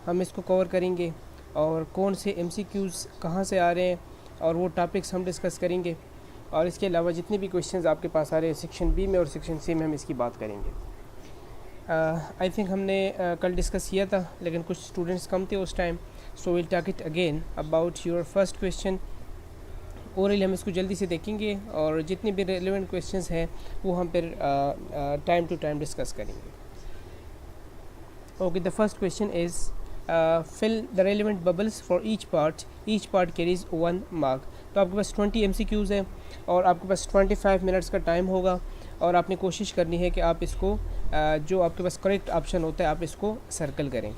हम इसको कवर करेंगे और कौन से MCQs कहाँ से आ रहे हैं और वो टॉपिक्स हम डिस्कस करेंगे। और इसके अलावा जितने भी क्वेश्चंस आपके पास आ रहे हैं सेक्शन बी में और सेक्शन सी में हम इसकी बात करेंगे। आई थिंक हमने कल डिस्कस किया था लेकिन कुछ स्टूडेंट्स कम थे उस time, so will talk it again about your first question. Orally हम इसको जल्दी से देखेंगे और जितने भी रेलिवेंट क्वेश्चंस हैं वो हम फिर टाइम टू टाइम डिस्कस करेंगे। Okay, the first question is fill the relevant bubbles for each part carries 1 mark। तो आपके पास 20 MCQs हैं और आपके पास 25 मिनट्स का टाइम होगा और आपने कोशिश करनी है कि आप इसको जो आपके पास करेक्ट ऑप्शन होता है आप इसको सर्कल करें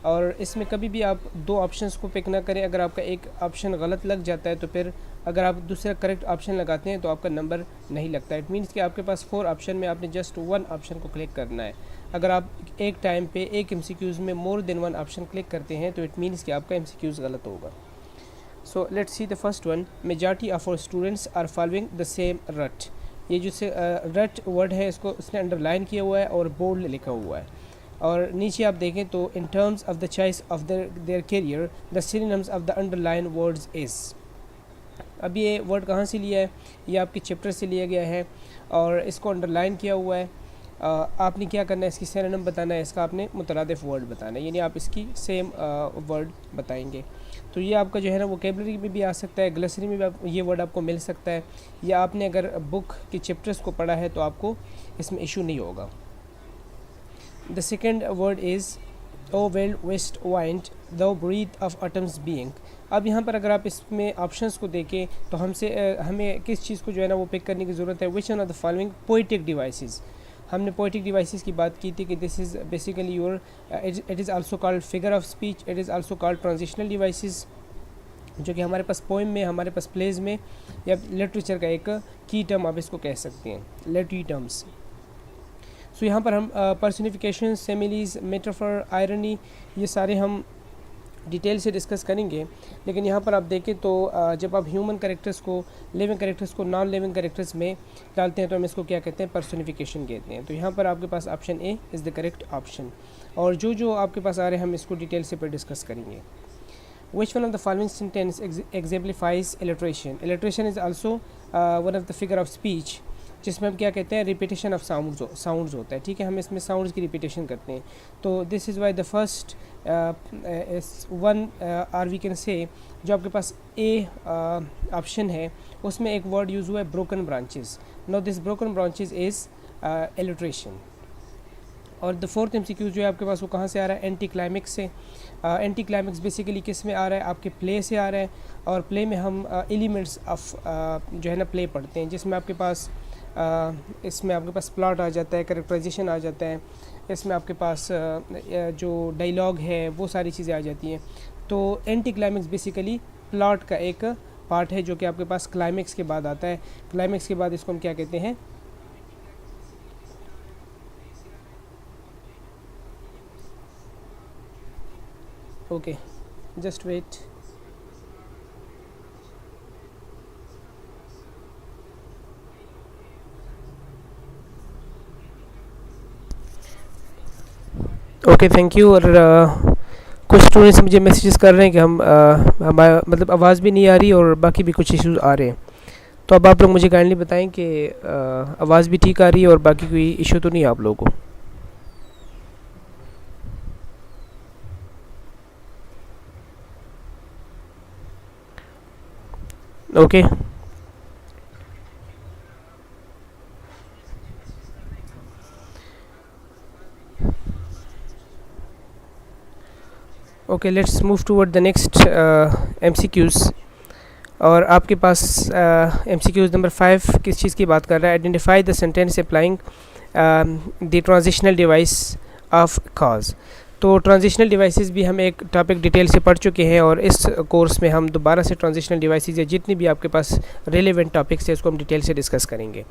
और इसमें कभी भी आप दो ऑप्शंस को पिक ना करें। अगर आपका एक ऑप्शन गलत लग जाता है तो फिर अगर आप दूसरा करेक्ट ऑप्शन लगाते हैं तो आपका नंबर नहीं लगता। इट मीन्स कि आपके पास 4 ऑप्शन में आपने जस्ट 1 ऑप्शन को क्लिक करना है। अगर आप एक टाइम पे एक MCQs में मोर देन 1 ऑप्शन क्लिक करते हैं तो इट मीन्स कि आपका MCQs गलत होगा। So let's see the first one. Majority of our students are following the same रट। ये जो से रट वर्ड है इसको उसने अंडरलाइन किया हुआ है और बोल्ड लिखा हुआ है। और नीचे आप देखें तो in terms of the choice of their career the synonyms of the underline words is. अब ये वर्ड कहाँ से लिया है? ये आपके चैप्टर से लिया गया है और इसको अंडरलाइन किया हुआ है। आपने क्या करना है, इसकी सिनोनिम बताना है, इसका आपने मुतरादिफ वर्ड बताना है, यानी आप इसकी सेम वर्ड बताएंगे। तो ये आपका जो है ना वोकेबलरी में भी आ सकता है, ग्लसरी में भी ये वर्ड आपको मिल सकता है, या आपने अगर बुक के चैप्टर्स को पढ़ा है तो आपको इसमें इशू नहीं होगा। The second word is O wild west wind the breath of autumn's being. अब यहाँ पर अगर आप इसमें ऑप्शंस को देखें तो हमें किस चीज़ को जो है ना वो पिक करने की ज़रूरत है। विच one of the following poetic devices. हमने पोइटिक डिवाइसेस की बात की थी कि this is basically your it is also called figure of speech, it is also called transitional devices, जो कि हमारे पास पोइम में, हमारे पास प्लेज में या लिटरेचर का एक की टर्म आप इसको कह सकते हैं, लिटरी टर्म्स। सो यहाँ पर हम पर्सनिफिकेशन, सेमिलीज, मेटाफर, आयरनी, ये सारे हम डिटेल से डिस्कस करेंगे। लेकिन यहाँ पर आप देखें तो जब आप ह्यूमन कैरेक्टर्स को, लिविंग कैरेक्टर्स को नॉन लिविंग कैरेक्टर्स में डालते हैं तो हम इसको क्या कहते हैं, पर्सनिफिकेशन कहते हैं। तो यहाँ पर आपके पास option A is the correct option. और जो आपके पास आ रहे हैं हम इसको डिटेल से पर डिस्कस करेंगे। Which one of the following sentence exemplifies alliteration? Alliteration is also one of the figure of speech, जिसमें हम क्या कहते हैं, रिपीटेशन ऑफ साउंड्स होता है। ठीक है, हम इसमें साउंड्स की रिपीटेशन करते हैं। तो this is why the first one are we can say, जो आपके पास ए ऑप्शन है उसमें एक वर्ड यूज़ हुआ है broken branches. No this broken branches is alliteration. और द फोर्थ MCQ जो है आपके पास वो कहाँ से आ रहा है, एंटी क्लाइमेक्स से। एंटी क्लाइमेक्स बेसिकली किस में आ रहा है, आपके प्ले से आ रहा है। और प्ले में हम एलिमेंट्स ऑफ जो है ना प्ले पढ़ते हैं, जिसमें आपके पास इसमें आपके पास प्लॉट आ जाता है, कैरेक्टराइजेशन आ जाता है, इसमें आपके पास जो डायलॉग है वो सारी चीज़ें आ जाती हैं। तो एंटी क्लाइमेक्स बेसिकली प्लॉट का एक पार्ट है जो कि आपके पास क्लाइमेक्स के बाद आता है। क्लाइमेक्स के बाद इसको हम क्या कहते हैं, okay just wait. Okay thank you. और कुछ स्टूडेंट्स मुझे मैसेजेस कर रहे हैं कि हमारा मतलब आवाज़ भी नहीं आ रही और बाकी भी कुछ इश्यूज आ रहे हैं। तो अब आप लोग मुझे काइंडली बताएं कि आवाज़ भी ठीक आ रही है और बाकी कोई इशू तो नहीं है आप लोगों को। Okay okay, let's move toward the next MCQs। और आपके पास MCQs नंबर 5 किस चीज़ की बात कर रहा है, identify the sentence applying the transitional device of cause. तो ट्रांजिशनल डिवाइसेस भी हम एक टॉपिक डिटेल से पढ़ चुके हैं और इस कोर्स में हम दोबारा से ट्रांजिशनल डिवाइसेस या जितनी भी आपके पास रेलेवेंट टॉपिक्स है इसको हम डिटेल से डिस्कस करेंगे।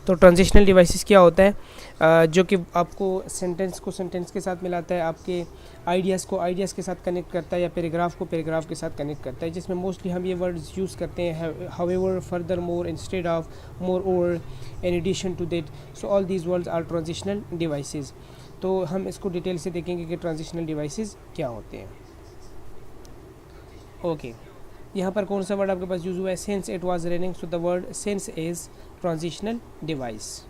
तो ट्रांजिशनल डिवाइसेस क्या होता है, जो कि आपको सेंटेंस को सेंटेंस के साथ मिलाता है, आपके आइडियाज़ को आइडियाज़ के साथ कनेक्ट करता है या पैराग्राफ को पैराग्राफ के साथ कनेक्ट करता है, जिसमें मोस्टली हम ये वर्ड्स यूज़ करते हैं, however, furthermore, instead of, moreover, in addition to that. So all these words are transitional devices. तो हम इसको डिटेल से देखेंगे कि ट्रांजिशनल डिवाइसेस क्या होते हैं। ओके, यहाँ पर कौन सा वर्ड आपके पास यूज़ हुआ है? Since it was raining, so the word since is transitional device.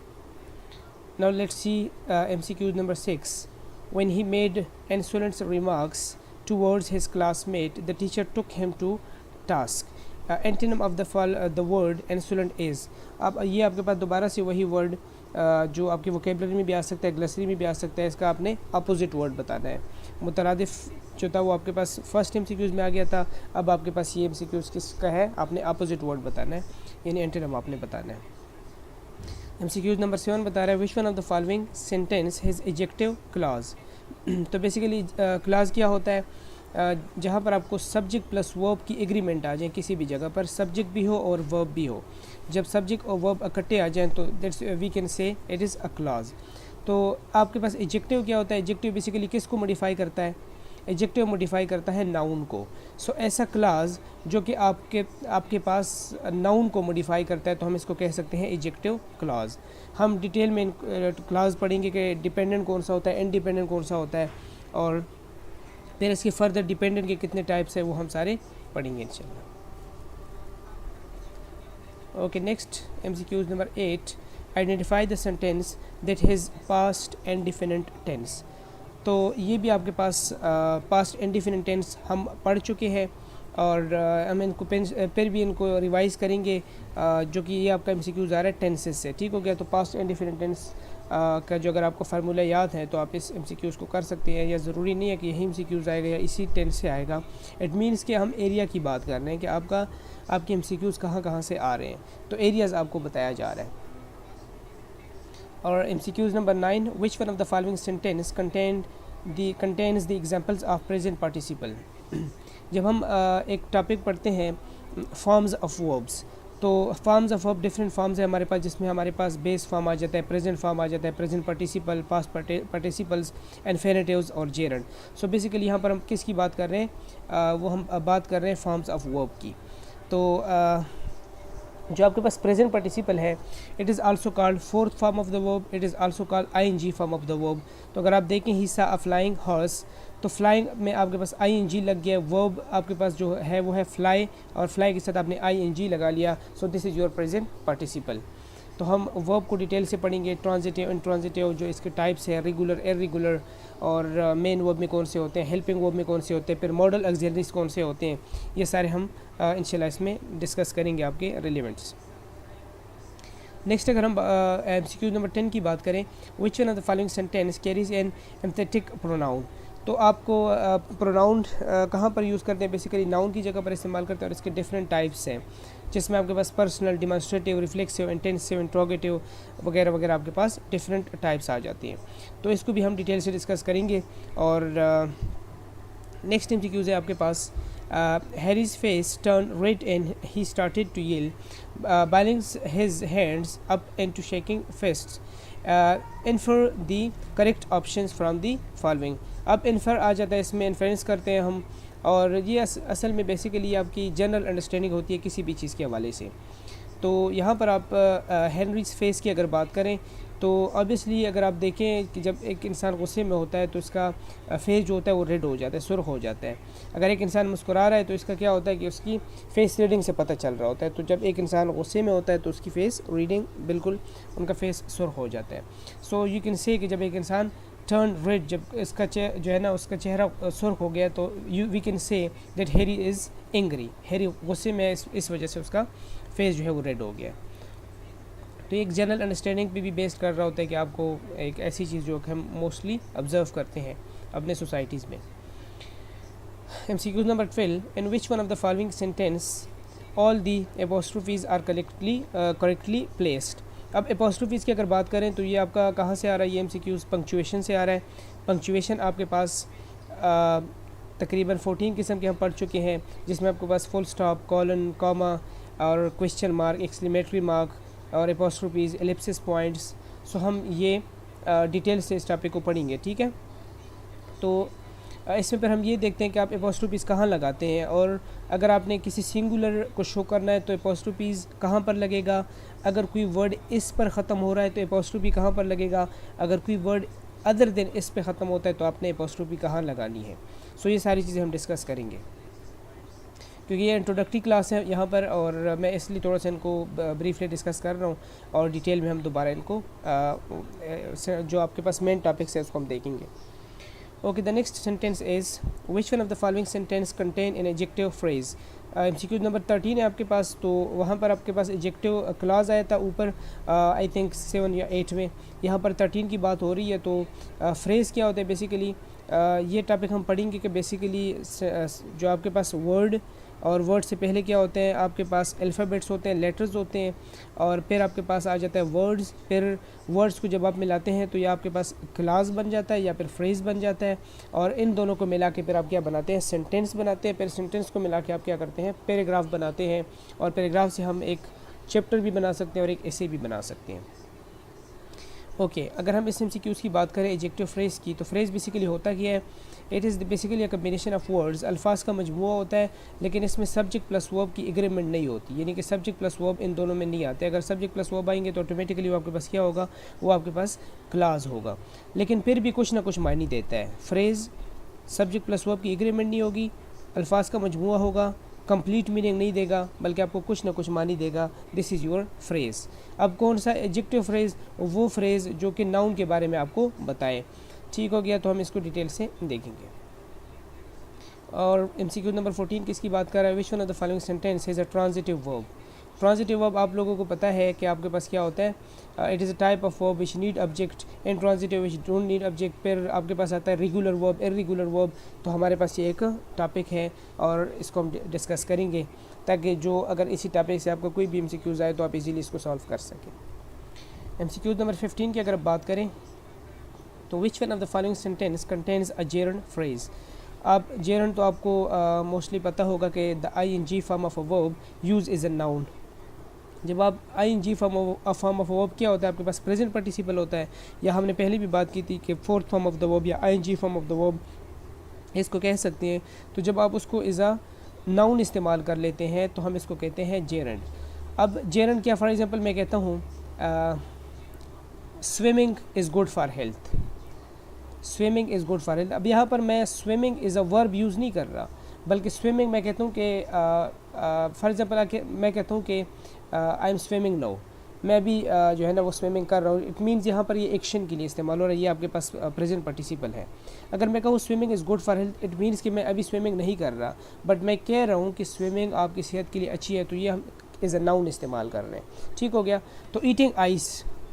Now let's see MCQ number 6. When he made insolent remarks towards his classmate, the teacher took him to task. Antonym of the word insolent is. अब ये आपके पास दोबारा से वही word जो आपके vocabulary में भी आ सकता है, ग्लसरी में भी आ सकता है, इसका आपने अपोजिट वर्ड बताना है. मुतरादिफ जो था वो आपके पास फर्स्ट MCQs में आ गया था, अब आपके पास ये MCQs किसका है? आपने अपोजिट वर्ड बताना है, यानी एंटोनिम आपने बताना है. MCQs नंबर 7 बता रहा है विच one of the following sentence has adjective clause. तो बेसिकली क्लॉज क्या होता है? जहाँ पर आपको सब्जेक्ट प्लस वर्ब की एग्रीमेंट आ जाए, किसी भी जगह पर सब्जेक्ट भी हो और वर्ब भी हो. जब सब्जेक्ट और वर्ब इकट्ठे आ जाएँ तो that's we can say it is a clause. तो आपके पास एडजेक्टिव क्या होता है? एडजेक्टिव बेसिकली किसको मॉडिफाई करता है? एडजेक्टिव मॉडिफाई करता है नाउन को. सो ऐसा क्लास जो कि आपके पास नाउन को मॉडिफाई करता है तो हम इसको कह सकते हैं एडजेक्टिव क्लॉज. हम डिटेल में क्लॉज पढ़ेंगे कि डिपेंडेंट कौन सा होता है, इंडिपेंडेंट कौन सा होता है, और फिर इसके फर्दर डिपेंडेंट के कितने टाइप्स हैं वो हम सारे पढ़ेंगे इंशाल्लाह. Okay, next MCQs number 8. Identify the sentence that has past and definite tense. तो ये भी आपके पास पास्ट इंडिफिनिट टेंस हम पढ़ चुके हैं और हम इनको फिर भी इनको रिवाइज़ करेंगे, जो कि ये आपका MCQs आ रहा है टेंसेस से. ठीक हो गया? तो पास्ट इंडिफिनिट टेंस का जो अगर आपको फार्मूला याद है तो आप इस MCQs को कर सकते हैं, या ज़रूरी नहीं है कि यही MCQs आएगा या इसी टेंस से आएगा. इट मीन्स कि हम एरिया की बात कर रहे हैं कि आपके MCQs कहाँ से आ रहे हैं, तो एरियाज़ आपको बताया जा रहा है. और MCQs number 9. Which one of the following sentence contains the examples of present participle. जब हम एक टॉपिक पढ़ते हैं फॉर्म्स ऑफ वर्ब्स, तो forms of verb different forms है हमारे पास, जिसमें हमारे पास बेस फॉर्म आ जाता है, प्रेजेंट फॉर्म आ जाता है, प्रेजेंट पार्टिसिपल, पास्ट पार्टिसिपल्स, इन्फिनिटिव्स और जेरंड. सो बेसिकली यहाँ पर हम किसकी बात कर रहे हैं? वो हम बात कर रहे हैं फॉर्म्स ऑफ वर्ब की. तो जो आपके पास प्रेजेंट पार्टिसिपल है, it is also called fourth form of the verb, it is also called ING form of the verb. तो अगर आप देखें हिस्सा अ फ्लाइंग हॉर्स, तो फ्लाइंग में आपके पास ING लग गया. वर्ब आपके पास जो है वो है फ्लाई, और फ्लाई के साथ आपने ING लगा लिया. So this is your present participle. तो हम वर्ब को डिटेल से पढ़ेंगे, ट्रांजिटिव, इंट्रांजिटिव, जो इसके टाइप्स है, रेगुलर, इर्रेगुलर, और मेन वर्ब में कौन से होते हैं, हेल्पिंग वर्ब में कौन से होते हैं, फिर मॉडल ऑक्सिलरीज कौन से होते हैं, ये सारे हम इंशाल्लाह इसमें डिस्कस करेंगे आपके रिलेवेंट्स. नेक्स्ट अगर हम MCQ नंबर 10 की बात करें, which one of the following sentence carries an emphatic pronoun. तो आपको प्रोनाउन कहाँ पर यूज़ करते हैं? बेसिकली नाउन की जगह पर इस्तेमाल करते हैं, और इसके डिफरेंट टाइप्स हैं, जिसमें आपके पास personal, demonstrative, reflexive, intensive, interrogative वगैरह वगैरह आपके पास डिफरेंट टाइप्स आ जाती हैं. तो इसको भी हम डिटेल से डिस्कस करेंगे. और नेक्स्ट MCQs है आपके पास. Harry's face turned red and he started to yell, balling his hands up into shaking fists. Infer the correct options from the following. अब इन्फर आ जाता है, इसमें इन्फ्रेंस करते हैं हम, और ये असल में बेसिकली आपकी जनरल अंडरस्टैंडिंग होती है किसी भी चीज़ के हवाले से. तो यहाँ पर आप हेनरीज फेस की अगर बात करें तो ऑब्वियसली अगर आप देखें कि जब एक इंसान गुस्से में होता है तो इसका फेस जो होता है वो रेड हो जाता है, सुर्ख हो जाता है. अगर एक इंसान मुस्कुरा रहा है तो इसका क्या होता है कि उसकी फेस रीडिंग से पता चल रहा होता है. तो जब एक इंसान गुस्से में होता है तो उसकी फेस रीडिंग बिल्कुल, उनका फेस सुर्ख हो जाता है. सो यू कैन से कि जब एक इंसान टर्न रेड, जब इसका जो है ना उसका चेहरा सुर्ख हो गया, तो we can say that Harry is angry. Harry गुस्से में इस वजह से उसका फेस जो है वो रेड हो गया. तो एक जनरल अंडरस्टैंडिंग पे भी बेस्ड कर रहा होता है कि आपको एक ऐसी चीज़ जो कि हम मोस्टली ऑब्जर्व करते हैं अपने सोसाइटीज़ में. MCQ number 12. In which one of the following sentence all the apostrophes are correctly placed. अब एपोस्ट्रोफीज़ की अगर बात करें तो ये आपका कहाँ से आ रहा है? ये MCQs पंक्चुएशन से आ रहा है. पंक्चुएशन आपके पास तकरीबन 14 किस्म के हम पढ़ चुके हैं, जिसमें आपके पास फुल स्टॉप, कॉलन, कॉमा और क्वेश्चन मार्क, एक्सक्लेमेटरी मार्क और एपोस्ट्रोफीज़, एलिप्सिस पॉइंट्स. सो हम ये डिटेल से इस टॉपिक को पढ़ेंगे. ठीक है? तो इसमें पर हम ये देखते हैं कि आप एपोस्ट्रोफीज़ कहाँ लगाते हैं, और अगर आपने किसी सिंगुलर को शो करना है तो एपोस्ट्रोफीज़ कहाँ पर लगेगा. अगर कोई वर्ड इस पर ख़त्म हो रहा है तो एपोस्ट्रोफी कहाँ पर लगेगा. अगर कोई वर्ड अदर देन इस पे ख़त्म होता है तो आपने एपोस्ट्रोफी कहाँ लगानी है. सो ये सारी चीज़ें हम डिस्कस करेंगे. क्योंकि ये इंट्रोडक्टरी क्लास है यहाँ पर, और मैं इसलिए थोड़ा सा इनको ब्रीफली डिस्कस कर रहा हूँ, और डिटेल में हम दोबारा इनको जो आपके पास मेन टॉपिक्स है उसको हम देखेंगे। Okay, the next sentence is which one of the following sentence contain an adjective phrase. MCQ number 13 है आपके पास, तो वहाँ पर आपके पास एडजेक्टिव क्लॉज आया था ऊपर आई थिंक 7 या 8 में, यहाँ पर 13 की बात हो रही है। तो फ्रेज़ क्या होता है बेसिकली, ये टॉपिक हम पढ़ेंगे कि बेसिकली जो आपके पास वर्ड और वर्ड से पहले क्या होते हैं, आपके पास अल्फ़ाबेट्स होते हैं, लेटर्स होते हैं, और फिर आपके पास आ जाता है वर्ड्स। फिर वर्ड्स को जब आप मिलाते हैं तो ये आपके पास क्लास बन जाता है या फिर फ्रेज़ बन जाता है, और इन दोनों को मिला के फिर आप क्या बनाते हैं, सेंटेंस बनाते हैं। फिर सेंटेंस को मिला के आप क्या करते हैं, पैराग्राफ बनाते हैं, और पैराग्राफ से हम एक चैप्टर भी बना सकते हैं और एक एसे भी बना सकते हैं। ओके, अगर हम इस MCQs की बात करें एडजेक्टिव फ्रेज़ की, तो फ्रेज़ बेसिकली होता क्या है, it is basically a combination of words, अल्फाज का मजमूआ होता है, लेकिन इसमें सब्जेक्ट प्लस वर्ब की एग्रीमेंट नहीं होती, यानी कि सब्जेक्ट प्लस वर्ब इन दोनों में नहीं आते। अगर सब्जेक्ट प्लस वर्ब आएंगे तो ऑटोमेटिकली वो आपके पास क्या होगा, वो आपके पास क्लास होगा, लेकिन फिर भी कुछ ना कुछ मायने देता है। फ्रेज़ सब्जेक्ट प्लस वर्ब की एग्रीमेंट नहीं होगी, अल्फाज का मजमूआ होगा, कंप्लीट मीनिंग नहीं देगा, बल्कि आपको कुछ ना कुछ मानी देगा। This is your phrase. अब कौन सा एडजेक्टिव फ्रेज़, वो फ्रेज़ जो कि नाउन के बारे में आपको बताए। ठीक हो गया, तो हम इसको डिटेल से देखेंगे। और MCQ नंबर 14 किसकी बात कर रहा है, विच one of the following sentence is a transitive verb. Transitive verb आप लोगों को पता है कि आपके पास क्या होता है, it is a type of verb which need object, in transitive which don't need object. फिर आपके पास आता है रेगुलर वर्ब, इर्रेगुलर वर्ब। तो हमारे पास ये एक टॉपिक है और इसको हम डिस्कस करेंगे, ताकि जो अगर इसी टॉपिक से आपको कोई भी MCQs आए तो आप इजीली इसको सॉल्व कर सकें। MCQ नंबर 15 की अगर बात करें तो विच one of the following sentence contains a gerund phrase. अब जेरंड तो आपको मोस्टली पता होगा कि the ING form of a verb use is a noun. जब आप ING form of a verb क्या होता है, आपके पास प्रेजेंट पार्टिसिपल होता है, या हमने पहले भी बात की थी कि fourth form of the verb या ING form of the verb इसको कह सकते हैं। तो जब आप उसको एज अ नाउन इस्तेमाल कर लेते हैं तो हम इसको कहते हैं जेरंड। अब जेरंड क्या, फॉर एग्जांपल मैं कहता हूँ swimming is good for health, swimming is good for health. अब यहाँ पर मैं swimming is a verb use नहीं कर रहा, बल्कि स्विमिंग मैं कहता हूँ कि फॉर एग्जांपल मैं कहता हूँ कि आई एम स्विमिंग नाउ, मैं भी जो है ना वो स्विमिंग कर रहा हूँ। इट मीन्स यहाँ पर ये एक्शन के लिए इस्तेमाल हो रहा है, ये आपके पास प्रेजेंट पार्टिसिपल है। अगर मैं कहूँ swimming is good for health, it means कि मैं अभी स्विमिंग नहीं कर रहा, बट मैं कह रहा हूँ कि स्विमिंग आपकी सेहत के लिए अच्छी है, तो ये हम एज अ नाउन इस्तेमाल कर रहे हैं। ठीक हो गया। तो ईटिंग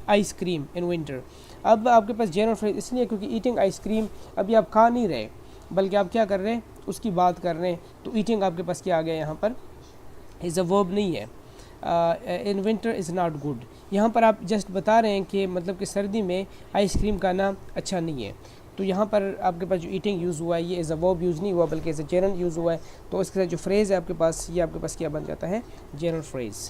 आइसक्रीम इन विंटर, अब आपके पास जनरल फ्रेज इसलिए क्योंकि ईटिंग आइसक्रीम अभी आप खा नहीं रहे, बल्कि आप क्या कर रहे हैं, उसकी बात कर रहे हैं। तो ईटिंग आपके पास क्या आ गया, यहाँ पर इज़ अ वर्ब नहीं है। In winter is not good, यहाँ पर आप जस्ट बता रहे हैं कि मतलब कि सर्दी में आइसक्रीम खाना अच्छा नहीं है। तो यहाँ पर आपके पास जो ईटिंग यूज़ हुआ है ये एज अ वर्ब यूज़ नहीं हुआ, बल्कि एज अ जेनरल यूज़ हुआ है। तो इसके साथ जो फ्रेज़ है आपके पास, ये आपके पास क्या बन जाता है, जेनरल फ्रेज़।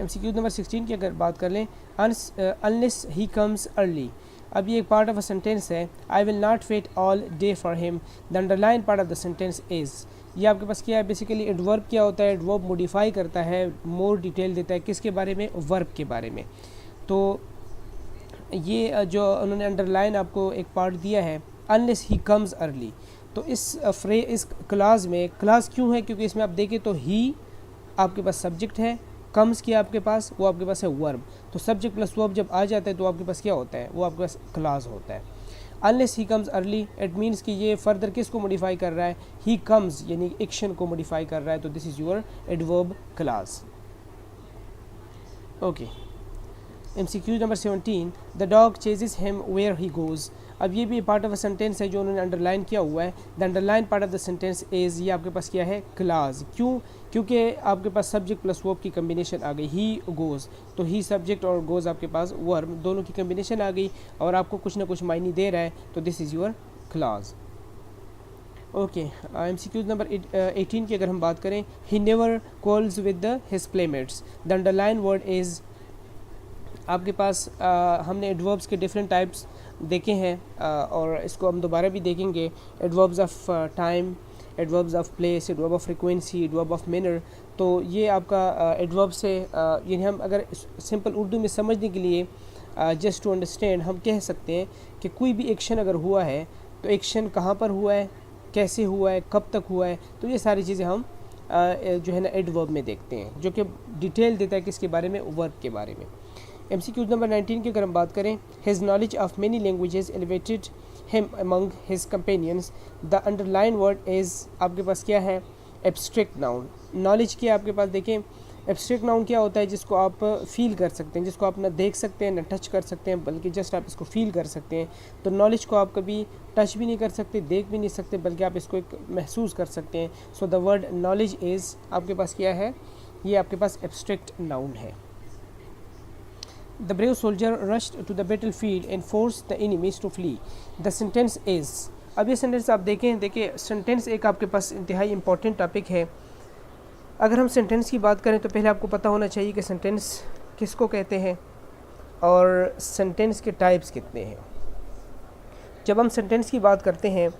MCQ नंबर 16 की अगर बात कर लें, अनलेस ही कम्स अर्ली, अब ये एक पार्ट ऑफ अ सेंटेंस है, I will not wait all day for him, the underline part of the sentence is. ये आपके पास क्या है, बेसिकली एडवर्ब क्या होता है, एडवर्ब मॉडिफाई करता है, मोर डिटेल देता है किसके बारे में, वर्ब के बारे में। तो ये जो उन्होंने अंडरलाइन आपको एक पार्ट दिया है, अनलेस ही कम्स अर्ली, तो इस क्लास में, क्लास क्यों है, क्योंकि इसमें आप देखें तो ही आपके पास सब्जेक्ट है, कम्स किया आपके पास, वो आपके पास है वर्ब। तो सब्जेक्ट प्लस वर्ब जब आ जाता है तो आपके पास क्या होता है, वो आपके पास क्लास होता है। Unless he comes early, it means कि ये फर्दर किसको मॉडिफाई कर रहा है, ही कम्स यानी एक्शन को मॉडिफाई कर रहा है। तो this is your adverb class. Okay, MCQ number 17, the dog chases him where he goes, अब ये भी पार्ट ऑफ अ सेंटेंस है जो उन्होंने अंडरलाइन किया हुआ है। The underline part of the sentence is, ये आपके पास क्या है, क्लास। क्यों, क्योंकि आपके पास सब्जेक्ट प्लस वर्ब की कम्बिनेशन आ गई, ही गोज़, तो ही सब्जेक्ट और गोज़ आपके पास वर्ब, दोनों की कम्बिनेशन आ गई और आपको कुछ ना कुछ मायने दे रहा है। तो this is your class. Okay, MCQ number 18 की अगर हम बात करें, he never calls with his playmates, the underline word is, आपके पास हमने एडवर्ब्स के डिफरेंट टाइप्स देखे हैं और इसको हम दोबारा भी देखेंगे। Adverbs of time, adverbs of place, adverb of frequency, adverb of manner. तो ये आपका एडवर्ब से यानी हम अगर सिंपल उर्दू में समझने के लिए जस्ट टू अंडरस्टैंड हम कह सकते हैं कि कोई भी एक्शन अगर हुआ है तो एक्शन कहाँ पर हुआ है, कैसे हुआ है, कब तक हुआ है, तो ये सारी चीज़ें हम जो है ना एडवर्ब में देखते हैं, जो कि डिटेल देता है किसके बारे में, वर्ब के बारे में। MCQ नंबर 19 की अगर हम बात करें, his knowledge of many languages elevated him among his companions, the underline word is, आपके पास क्या है, एब्स्ट्रैक्ट नाउन। नॉलेज क्या आपके पास, देखें एब्स्ट्रैक्ट नाउन क्या होता है, जिसको आप फील कर सकते हैं, जिसको आप ना देख सकते हैं ना टच कर सकते हैं, बल्कि जस्ट आप इसको फील कर सकते हैं। तो नॉलेज को आप कभी टच भी नहीं कर सकते, देख भी नहीं सकते, बल्कि आप इसको एक महसूस कर सकते हैं। So the word knowledge is आपके पास क्या है, ये आपके पास एब्स्ट्रैक्ट नाउन है। The brave soldier rushed to the battle field and force the enemies to flee, the sentence is. अब ये सेंटेंस आप देखें, देखिए सेंटेंस एक आपके पास इंतहाई इंपॉर्टेंट टॉपिक है। अगर हम सेंटेंस की बात करें तो पहले आपको पता होना चाहिए कि सेंटेंस किसको कहते हैं और सेंटेंस के टाइप्स कितने हैं। जब हम सेंटेंस की बात करते हैं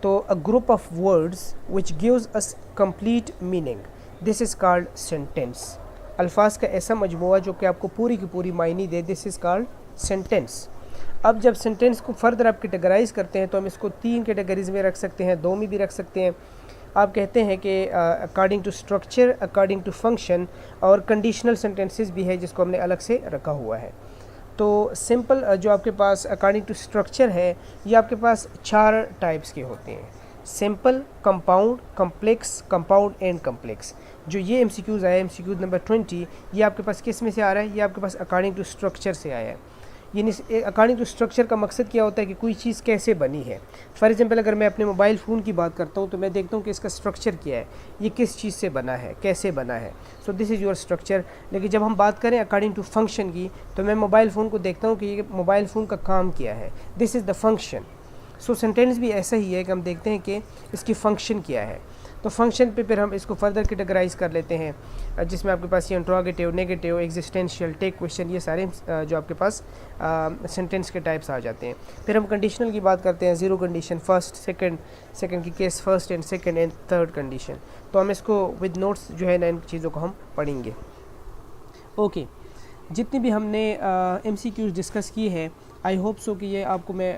तो a group of words which gives us complete meaning, this is called sentence. अल्फाज का ऐसा मजमुआ जो कि आपको पूरी की पूरी मायने दे, दिस इज़ कॉल्ड सेंटेंस। अब जब सेंटेंस को फर्दर आप कैटेगराइज करते हैं तो हम इसको 3 कैटेगरीज में रख सकते हैं, 2 में भी रख सकते हैं। आप कहते हैं कि according to structure, according to function, और कंडीशनल सेंटेंसेस भी है जिसको हमने अलग से रखा हुआ है। तो सिंपल जो आपके पास अकॉर्डिंग टू स्ट्रक्चर है, ये आपके पास 4 टाइप्स के होते हैं, simple, compound, complex, compound and complex. जो ये MCQs आया है, MCQ नंबर 20, ये आपके पास किस में से आ रहा है, ये आपके पास अकॉर्डिंग टू स्ट्रक्चर से आया है। यानी अकॉर्डिंग टू स्ट्रक्चर का मकसद क्या होता है कि कोई चीज़ कैसे बनी है। फॉर एग्जांपल अगर मैं अपने मोबाइल फ़ोन की बात करता हूँ तो मैं देखता हूँ कि इसका स्ट्रक्चर क्या है, ये किस चीज़ से बना है, कैसे बना है। So this is your structure. लेकिन जब हम बात करें अकॉर्डिंग टू फंक्शन की, तो मैं मोबाइल फ़ोन को देखता हूँ कि ये मोबाइल फ़ोन का काम क्या है, this is the function. So sentence भी ऐसा ही है कि हम देखते हैं कि इसकी फ़ंक्शन क्या है। तो फंक्शन पे फिर हम इसको फर्दर कैटेगराइज कर लेते हैं, जिसमें आपके पास ये interrogative, negative, existential, tag question, ये सारे जो आपके पास सेंटेंस के टाइप्स आ जाते हैं। फिर हम कंडीशनल की बात करते हैं, ज़ीरो कंडीशन, फर्स्ट, सेकंड की case, first and second and third condition. तो हम इसको विद नोट्स जो है ना इन चीज़ों को हम पढ़ेंगे। ओके, जितनी भी हमने MCQs डिस्कस की है, आई होप सो कि ये आपको मैं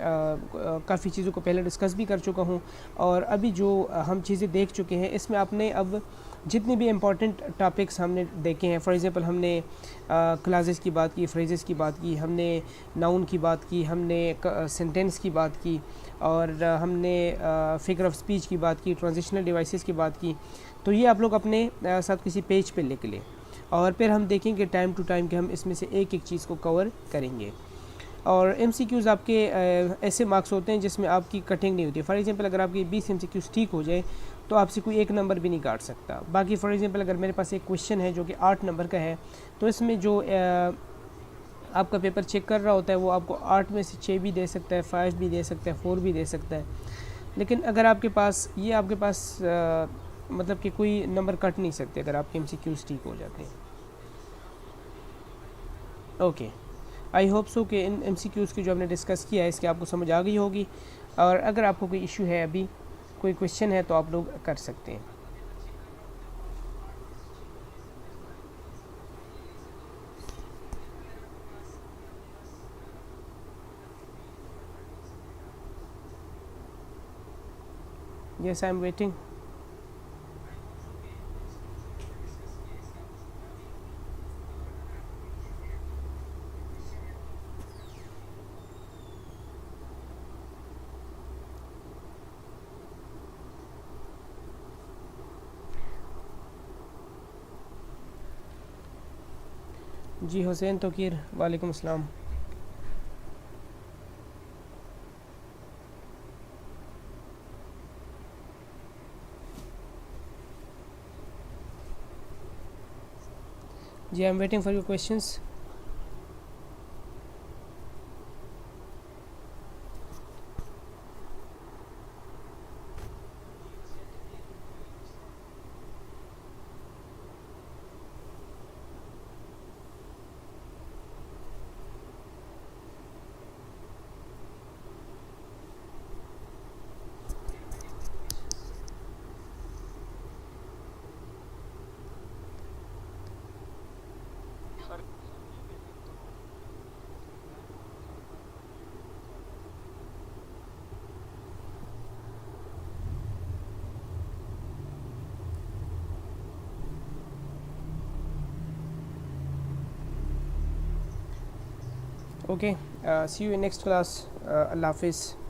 काफ़ी चीज़ों को पहले डिस्कस भी कर चुका हूँ, और अभी जो हम चीज़ें देख चुके हैं इसमें आपने अब जितने भी इम्पॉर्टेंट टॉपिक्स हमने देखे हैं, फॉर एग्ज़ाम्पल हमने क्लासेस की बात की, फ्रेजेस की बात की, हमने नाउन की बात की, हमने सेंटेंस की बात की, और हमने फिगर ऑफ स्पीच की बात की, ट्रांजिशनल डिवाइसेस की बात की। तो ये आप लोग अपने साथ किसी पेज पे लिख लें, और फिर हम देखेंगे टाइम टू टाइम कि हम इसमें से एक एक चीज़ को कवर करेंगे। और MCQs आपके ऐसे मार्क्स होते हैं जिसमें आपकी कटिंग नहीं होती। फॉर एग्जांपल अगर आपकी 20 MCQs ठीक हो जाए तो आपसे कोई एक नंबर भी नहीं काट सकता। बाकी फॉर एग्जांपल अगर मेरे पास एक क्वेश्चन है जो कि 8 नंबर का है, तो इसमें जो आपका पेपर चेक कर रहा होता है वो आपको 8 में से 6 भी दे सकता है, 5 भी दे सकता है, 4 भी दे सकता है। लेकिन अगर आपके पास मतलब कि कोई नंबर कट नहीं सकते अगर आपके MCQs ठीक हो जाते हैं। ओके, आई होप सो कि इन MCQs की जो हमने डिस्कस किया है इसकी आपको समझ आ गई होगी, और अगर आपको कोई इशू है, अभी कोई क्वेश्चन है, तो आप लोग कर सकते हैं। Yes, I am waiting. जी हुसैन तोकीर, वालेकुम अस्सलाम। जी, I am waiting for your questions. Okay, see you in next class. अल्लाह हाफिज़।